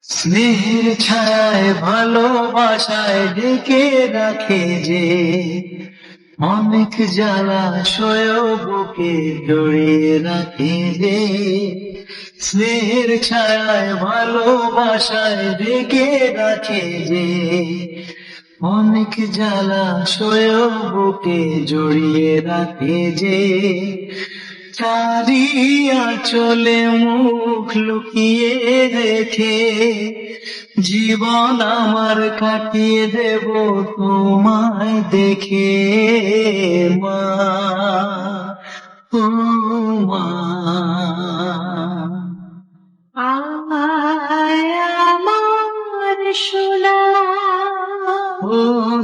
স্নেহের ছায়ায় ভালোবাসায় ঢেকে রাখে যে অনেক জ্বালাশয় বুকে জড়িয়ে রাখে যে। স্নেহের ছায়ায় ভালোবাসায় ঢেকে রাখে যে অনেক জ্বালাশয় বুকে জড়িয়ে রাখে যে। চারিয়া চলে মুখ লুকিয়ে রেখে জীবন আমার কাটিয়ে দেব তোমায় দেখে মা, ও মা। আয় আমার সোনা, ও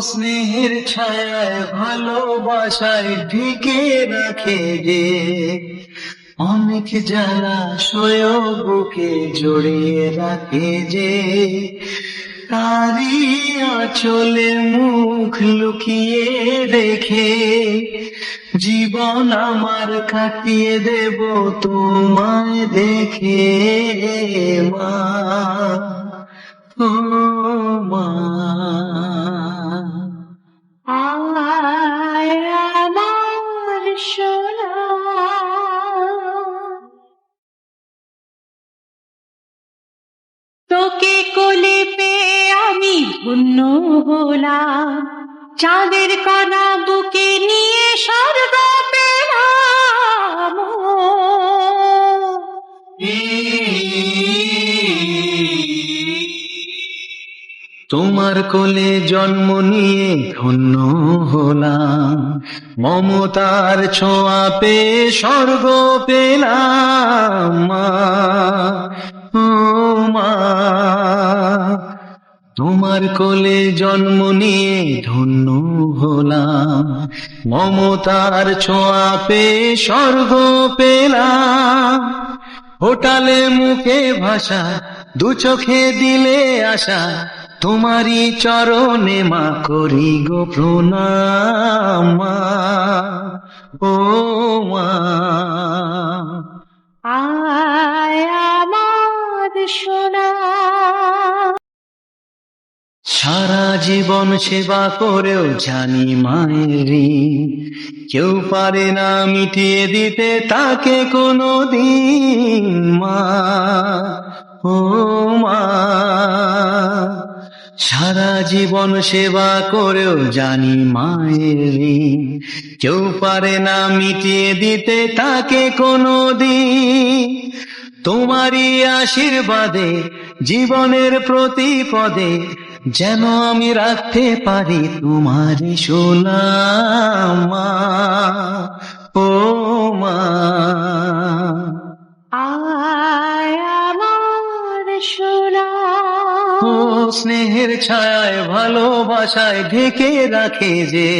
স্নেহের ছায়ায় ভালোবাসায় ঢেকে রাখে যে অনেক জ্বালাশয় বুকে জড়িয়ে রাখে যে। তারি আঁচলে মুখ লুকিয়ে রেখে জীবন আমার কাটিয়ে দেব তোমায় দেখে মা, ও মা। আয় আমার সোনা। তোকে কোলে পেয়ে আমি ধন্য হলাম, চাঁদের কণা বুকে নিয়ে স্বর্গ পেলাম। তোমার কোলে জন্ম নিয়ে ধন্য হলাম, মমতার ছোঁয়া পেয়ে স্বর্গ পেলাম মা, ও মা। তোমার কোলে জন্ম নিয়ে ধন্য হলাম, মমতার ছোঁয়া পেয়ে স্বর্গ পেলাম। হোটালে মুখে ভাষা, দু চোখে দিলে আশা, তোমারই চরণে মা করি গো প্রণাম মা, ও মা। আয় আমার সোনা। সারা জীবন সেবা করেও জানি মায়ের ঋণ কেউ পারে না মিটিয়ে দিতে তাকে কোনো দিন মা, ও মা। সারা জীবন সেবা করেও জানি মায়ের ঋণ কেউ পারে না মিটিয়ে দিতে তাকে কোনো দিন। তোমারই আশীর্বাদে জীবনের প্রতি পদে যেন আমি রাখতে পারি তোমারই সুনাম মা, ও মা। আয় আমার সোনা। ও স্নেহের ছায়ায় ভালোবাসায় ঢেকে রাখে যে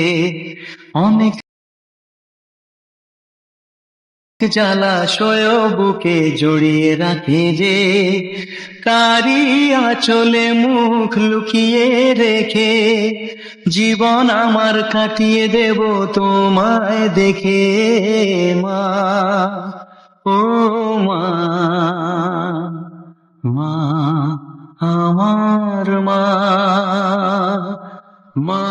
অনেক জ্বালাশয় বুকে জড়িয়ে রাখে যে। তারি আঁচলে মুখ লুকিয়ে রেখে জীবন আমার কাটিয়ে দেব তোমায় দেখে মা, ও মা, মা আমার মা, মা।